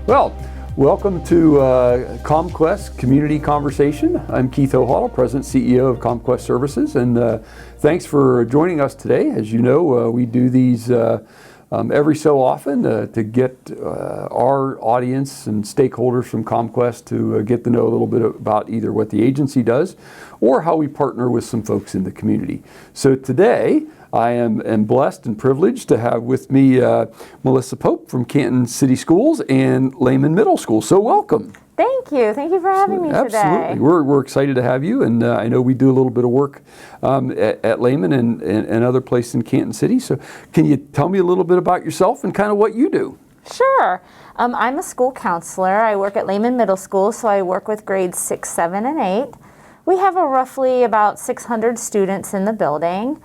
Well, welcome to CommQuest Community Conversation. I'm Keith Hochadel, President CEO of CommQuest Services, and thanks for joining us today. As you know, we do these every so often to get our audience and stakeholders from CommQuest to get to know a little bit about either what the agency does or how we partner with some folks in the community. So today, I am blessed and privileged to have with me Melissa Pope from Canton City Schools and Lehman Middle School. So welcome. Thank you. Thank you for having me today. Absolutely. We're excited to have you, and I know we do a little bit of work at Lehman and other places in Canton City. So can you tell me a little bit about yourself and kind of what you do? Sure. I'm a school counselor. I work at Lehman Middle School, so I work with grades 6, 7, and 8. We have roughly about 600 students in the building.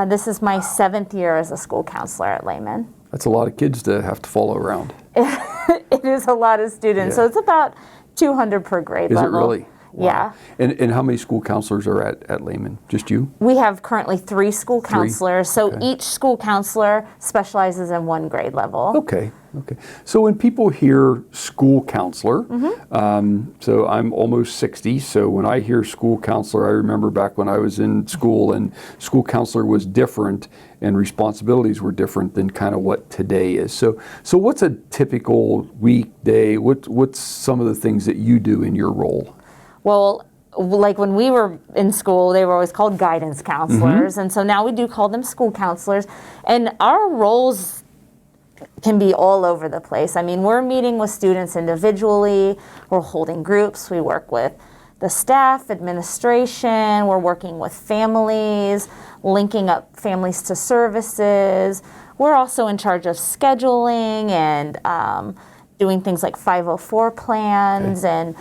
This is my 7th year as a school counselor at Lehman. That's a lot of kids to have to follow around. It is a lot of students, Yeah. so it's about 200 per grade level. Is it really? Wow. Yeah. And how many school counselors are at Lehman? Just you? We have currently 3 school counselors, so Okay. each school counselor specializes in one grade level. Okay. So when people hear school counselor, so I'm almost 60, so when I hear school counselor, I remember back when I was in school, and school counselor was different and responsibilities were different than kind of what today is. So what's a typical weekday? What's some of the things that you do in your role? Well, like when we were in school, they were always called guidance counselors, and so now we do call them school counselors, and our roles can be all over the place. I mean, we're meeting with students individually, we're holding groups, we work with the staff, administration, we're working with families, linking up families to services. We're also in charge of scheduling and doing things like 504 plans and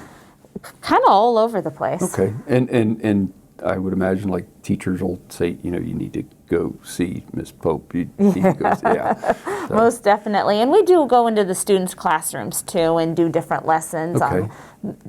kind of all over the place. Okay, and I would imagine like teachers will say, you need to go see Ms. Pope. You need to go see, yeah. So. Most definitely. And we do go into the students' classrooms too and do different lessons on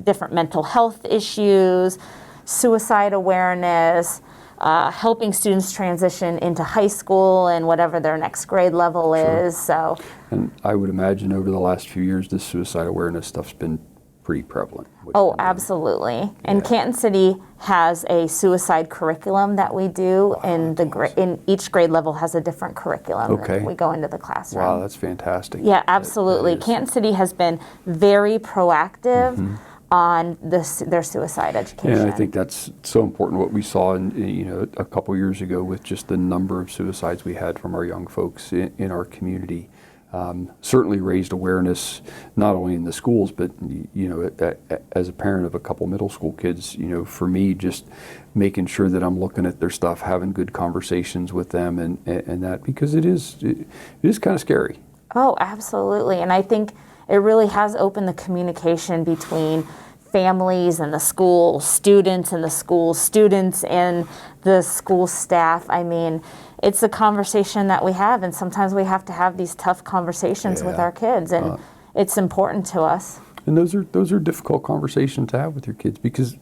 different mental health issues, suicide awareness, helping students transition into high school and whatever their next grade level is. So. And I would imagine over the last few years, this suicide awareness stuff's been pretty prevalent. Oh, absolutely. Yeah. And Canton City has a suicide curriculum that we do, and in each grade level has a different curriculum that we go into the classroom. Wow, that's fantastic. Yeah, absolutely. Canton City has been very proactive on their suicide education. Yeah, I think that's so important. What we saw in a couple years ago with just the number of suicides we had from our young folks in our community. Certainly raised awareness not only in the schools, but as a parent of a couple middle school kids, for me, just making sure that I'm looking at their stuff, having good conversations with them, and that, because it is kind of scary. Oh, absolutely, and I think it really has opened the communication between families and the school, students and the school, students and the school staff. I mean, it's a conversation that we have, and sometimes we have to have these tough conversations with our kids, and it's important to us. And those are difficult conversations to have with your kids, because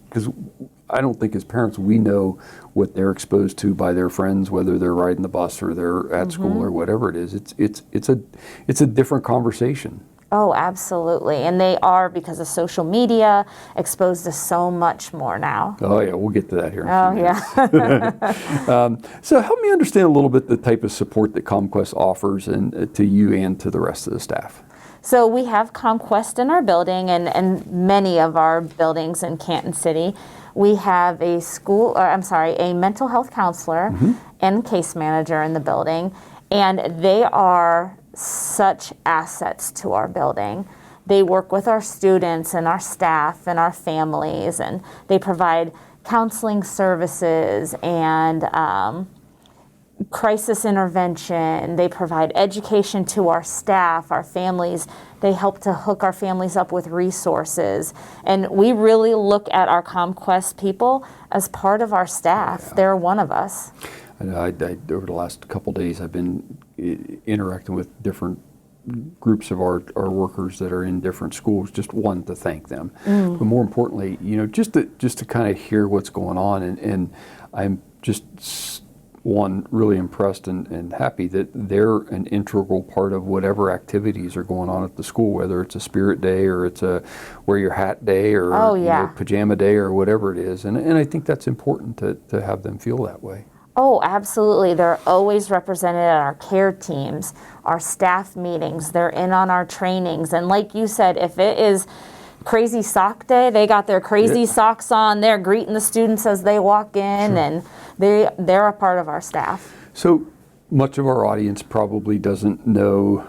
I don't think as parents we know what they're exposed to by their friends, whether they're riding the bus or they're at school or whatever it is. It's a different conversation. Oh, absolutely. And they are, because of social media, exposed to so much more now. Oh, yeah. We'll get to that here in a few minutes. So help me understand a little bit the type of support that CommQuest offers to you and to the rest of the staff. So we have CommQuest in our building and many of our buildings in Canton City. We have a mental health counselor and case manager in the building, and they are such assets to our building. They work with our students and our staff and our families, and they provide counseling services and crisis intervention. They provide education to our staff, our families. They help to hook our families up with resources. And we really look at our CommQuest people as part of our staff. Yeah. They're one of us. I over the last couple of days, I've been interacting with different groups of our workers that are in different schools, just one, to thank them, but more importantly, just to kind of hear what's going on, and I'm just one, really impressed and happy that they're an integral part of whatever activities are going on at the school, whether it's a spirit day or it's a wear your hat day or pajama day or whatever it is. And I think that's important to have them feel that way. Oh, absolutely. They're always represented at our care teams, our staff meetings. They're in on our trainings. And like you said, if it is crazy sock day, they got their crazy socks on. They're greeting the students as they walk in, and they're a part of our staff. So much of our audience probably doesn't know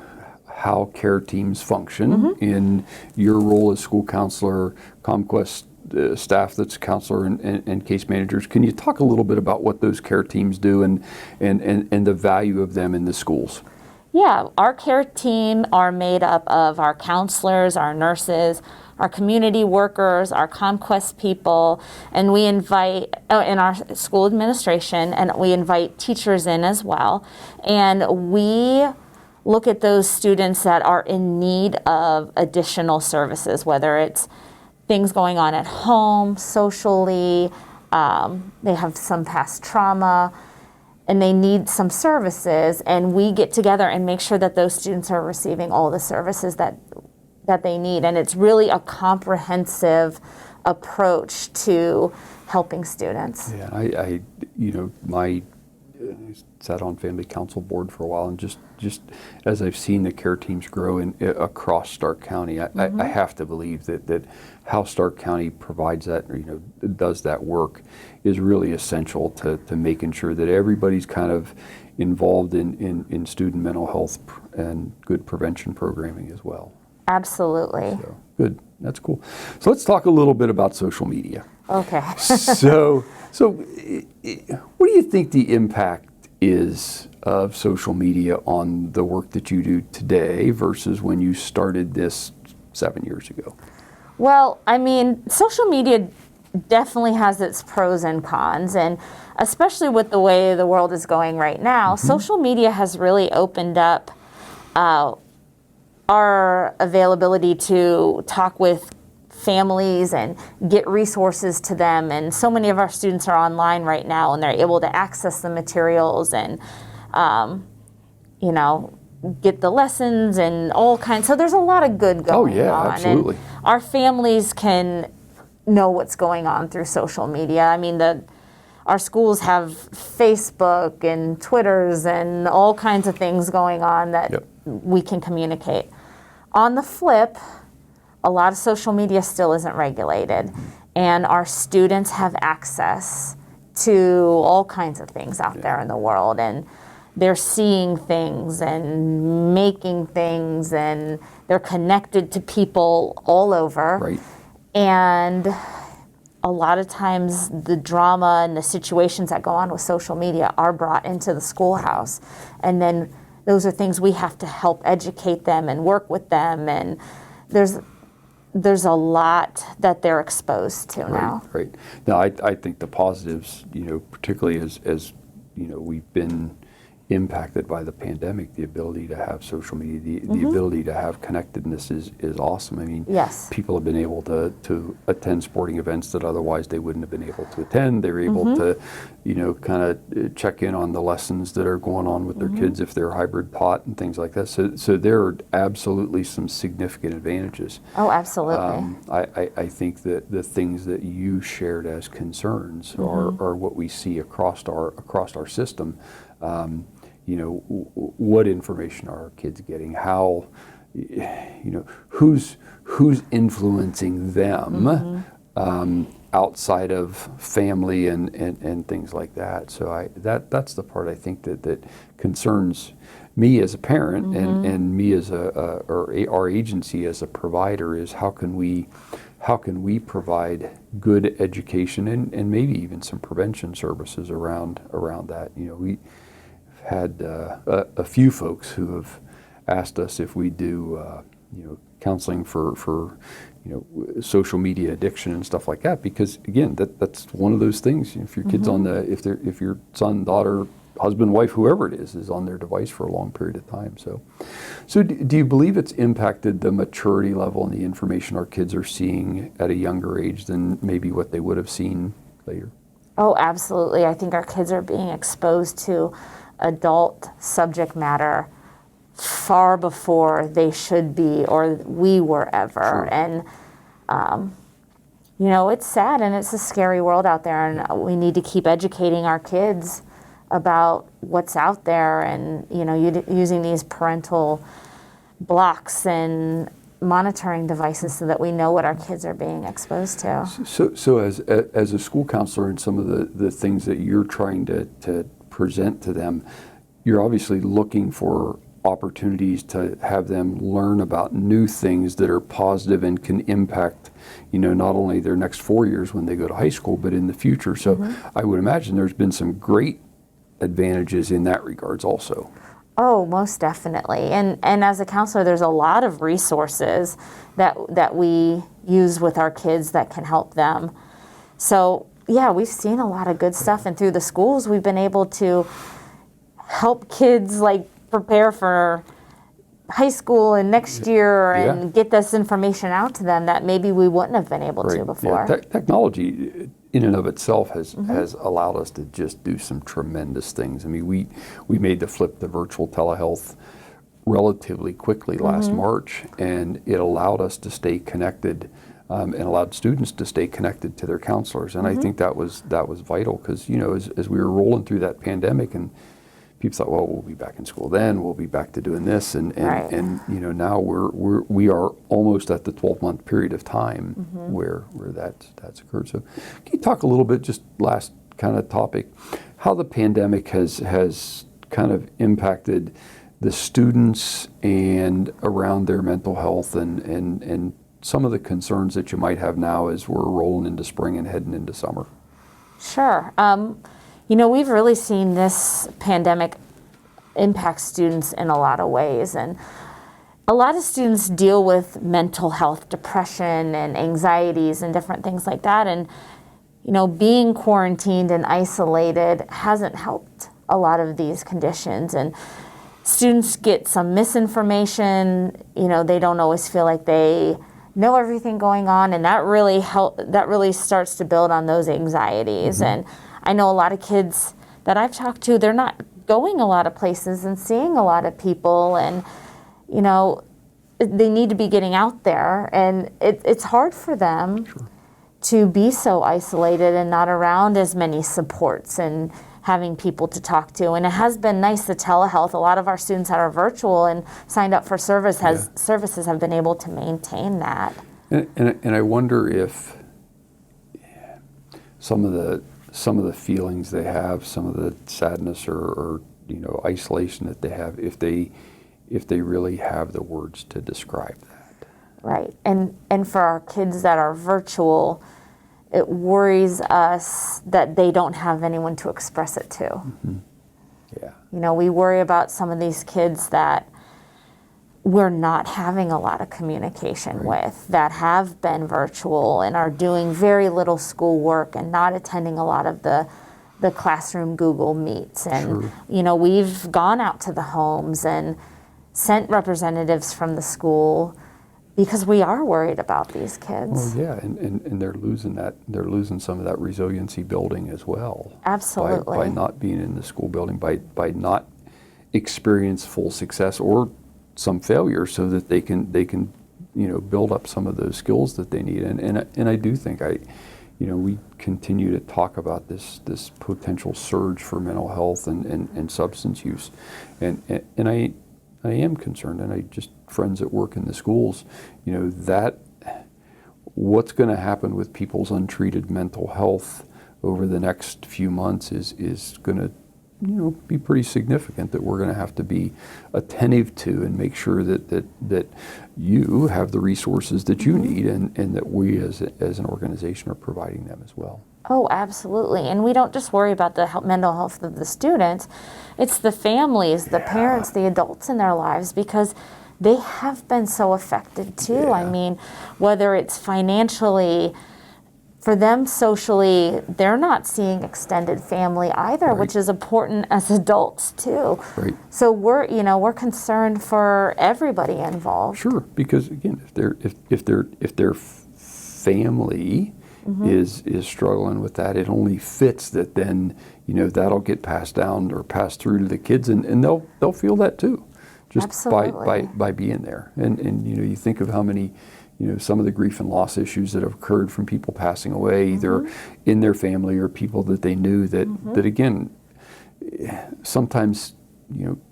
how care teams function. In your role as school counselor, CommQuest staff that's counselor and case managers, can you talk a little bit about what those care teams do and the value of them in the schools? Yeah, our care team are made up of our counselors, our nurses, our community workers, our CommQuest people, and we invite, in our school administration, and we invite teachers in as well. And we look at those students that are in need of additional services, whether it's things going on at home, socially, they have some past trauma, and they need some services, and we get together and make sure that those students are receiving all the services that they need. And it's really a comprehensive approach to helping students. Yeah, I sat on family council board for a while, and just as I've seen the care teams grow across Stark County, I have to believe that how Stark County provides that, does that work, is really essential to making sure that everybody's kind of involved in student mental health and good prevention programming as well. Absolutely. So, good. That's cool. So let's talk a little bit about social media. Okay. So what do you think the impact is of social media on the work that you do today versus when you started this 7 years ago? Well, I mean, social media definitely has its pros and cons, and especially with the way the world is going right now, social media has really opened up our availability to talk with families and get resources to them. And so many of our students are online right now, and they're able to access the materials and, get the lessons and all kinds. So there's a lot of good going on. Oh, yeah, absolutely. And our families can know what's going on through social media. I mean, our schools have Facebook and Twitters and all kinds of things going on that we can communicate. On the flip, a lot of social media still isn't regulated, and our students have access to all kinds of things out there in the world, and they're seeing things and making things, and they're connected to people all over. Right. And a lot of times the drama and the situations that go on with social media are brought into the schoolhouse, and then those are things we have to help educate them and work with them, and there's a lot that they're exposed to now. Right. Now, I think the positives, particularly as we've been impacted by the pandemic, the ability to have social media, the ability to have connectedness is awesome. I mean, yes, people have been able to attend sporting events that otherwise they wouldn't have been able to attend. They're able to, kind of check in on the lessons that are going on with their kids if they're hybrid pot and things like that. So there are absolutely some significant advantages. Oh, absolutely. I think that the things that you shared as concerns are what we see across our system. What information are our kids getting? How, who's influencing them outside of family and things like that. So that's the part I think that concerns me as a parent and me as our agency as a provider, is how can we provide good education and maybe even some prevention services around that. We had a few folks who have asked us if we do counseling for social media addiction and stuff like that, because again that's one of those things. If your kids if your son, daughter, husband, wife, whoever it is on their device for a long period of time. So do you believe it's impacted the maturity level and the information our kids are seeing at a younger age than maybe what they would have seen later? Oh, absolutely. I think our kids are being exposed to adult subject matter far before they should be or we were ever. Sure. And, you know, it's sad and it's a scary world out there, and we need to keep educating our kids about what's out there, and, you know, using these parental blocks and monitoring devices so that we know what our kids are being exposed to. So as a school counselor and some of the things that you're trying to present to them, you're obviously looking for opportunities to have them learn about new things that are positive and can impact, you know, not only their next 4 years when they go to high school, but in the future. So I would imagine there's been some great advantages in that regards also. Oh, most definitely. And as a counselor, there's a lot of resources that we use with our kids that can help them. So yeah, we've seen a lot of good stuff, and through the schools, we've been able to help kids like prepare for high school and next year and get this information out to them that maybe we wouldn't have been able to before. Yeah. Technology in and of itself has allowed us to just do some tremendous things. I mean, we made the flip to virtual telehealth relatively quickly last March, and it allowed us to stay connected and allowed students to stay connected to their counselors. And I think that was vital because, you know, as we were rolling through that pandemic, and people thought, well, we'll be back in school then, we'll be back to doing this, and you know, now we are almost at the 12-month period of time where that's occurred. So can you talk a little bit, just last kind of topic, how the pandemic has kind of impacted the students and around their mental health and some of the concerns that you might have now as we're rolling into spring and heading into summer? Sure. You know, we've really seen this pandemic impact students in a lot of ways. And a lot of students deal with mental health, depression and anxieties and different things like that. And, you know, being quarantined and isolated hasn't helped a lot of these conditions. And students get some misinformation. You know, they don't always feel like they know everything going on. And that really starts to build on those anxieties. And I know a lot of kids that I've talked to, they're not going a lot of places and seeing a lot of people, and, you know, they need to be getting out there, and it's hard for them to be so isolated and not around as many supports and having people to talk to. And it has been nice, the telehealth. A lot of our students that are virtual and signed up for services have been able to maintain that. And I wonder if some of the feelings they have, some of the sadness or you know, isolation that they have, if they really have the words to describe that. Right. And for our kids that are virtual, it worries us that they don't have anyone to express it to. Yeah. You know, we worry about some of these kids that we're not having a lot of communication with, that have been virtual and are doing very little schoolwork and not attending a lot of the classroom Google Meets. And, you know, we've gone out to the homes and sent representatives from the school because we are worried about these kids. Well, yeah, and they're losing some of that resiliency building as well. Absolutely. By not being in the school building, by not experience full success or some failure, so that they can you know, build up some of those skills that they need. And I do think you know, we continue to talk about this potential surge for mental health and substance use, and I am concerned, and I just friends that work in the schools, you know, that what's going to happen with people's untreated mental health over the next few months is going to, you know, be pretty significant, that we're going to have to be attentive to and make sure that you have the resources that you need, and that we as an organization are providing them as well. Oh, absolutely. And we don't just worry about the mental health of the students. It's the families, the parents, the adults in their lives, because they have been so affected too. I mean, whether it's financially for them socially, they're not seeing extended family either, Right. which is important as adults too. Right. So we're concerned for everybody involved. Sure, because again, if their family is struggling with that, it only fits that then that'll get passed down or passed through to the kids, and they'll feel that too, just Absolutely. by being there. And you think of how many some of the grief and loss issues that have occurred from people passing away, either in their family or people that they knew that again, sometimes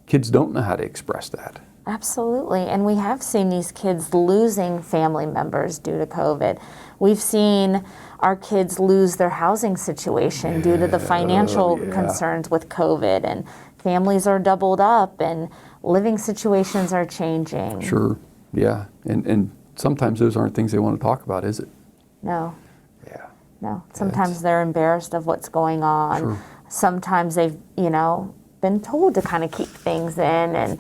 kids don't know how to express that. Absolutely. And we have seen these kids losing family members due to COVID. We've seen our kids lose their housing situation due to the financial concerns with COVID, and families are doubled up and living situations are changing. Sure, yeah. And sometimes those aren't things they want to talk about, is it? No. Yeah. No. Sometimes they're embarrassed of what's going on. Sure. Sometimes they've, been told to kind of keep things in, and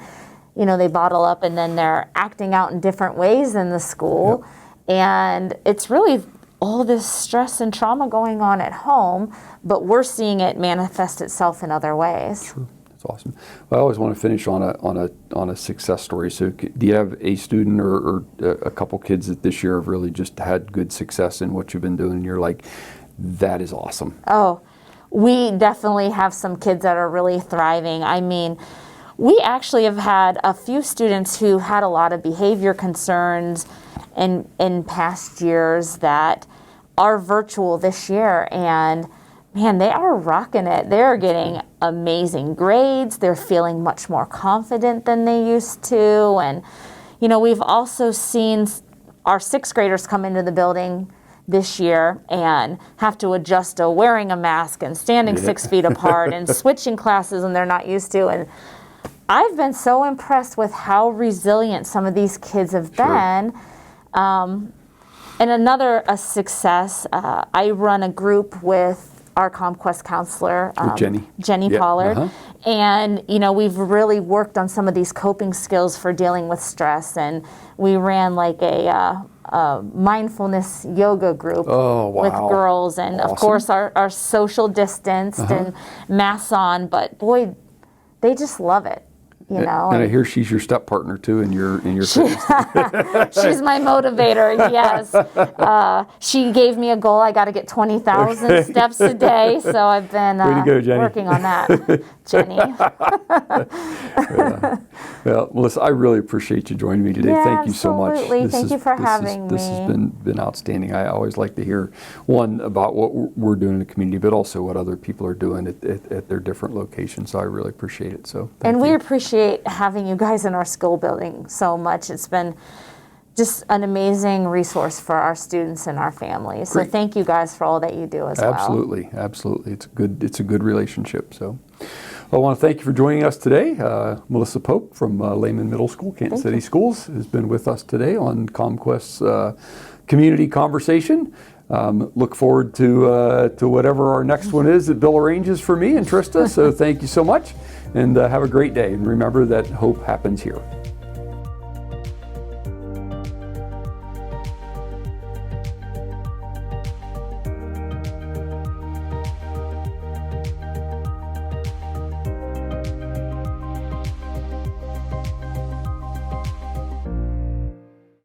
they bottle up and then they're acting out in different ways in the school. Yep. And it's really all this stress and trauma going on at home, but we're seeing it manifest itself in other ways. Sure. That's awesome. Well, I always want to finish on a success story. So do you have a student or a couple kids that this year have really just had good success in what you've been doing and you're like, that is awesome? Oh, we definitely have some kids that are really thriving. I mean, we actually have had a few students who had a lot of behavior concerns in past years that are virtual this year, and man, they are rocking it. They're getting amazing grades. They're feeling much more confident than they used to. And, we've also seen our 6th graders come into the building this year and have to adjust to wearing a mask and standing 6 feet apart and switching classes and they're not used to. And I've been so impressed with how resilient some of these kids have been. And another success, I run a group with our CommQuest counselor, with Jenny Pollard. And, we've really worked on some of these coping skills for dealing with stress. And we ran like a mindfulness yoga group with girls. And of course, our social distanced and masks on. But boy, they just love it. And I hear she's your step partner too in your fitness. She's my motivator, yes. She gave me a goal. I got to get 20,000 steps a day, so I've been Way to go, Jenny. working on that, Jenny. Well, Melissa, I really appreciate you joining me today. Yeah, thank you so much. absolutely. Thank you for having me. This has been outstanding. I always like to hear, one, about what we're doing in the community, but also what other people are doing at their different locations. So I really appreciate it. So thank you. We appreciate having you guys in our school building so much. It's been just an amazing resource for our students and our families. So thank you guys for all that you do as well. Absolutely. It's a good relationship. So I want to thank you for joining us today. Melissa Pope from Lehman Middle School, Canton City Schools, has been with us today on CommQuest's Community Conversation. Look forward to whatever our next one is that Bill arranges for me and Trista. So thank you so much, and have a great day. And remember that hope happens here.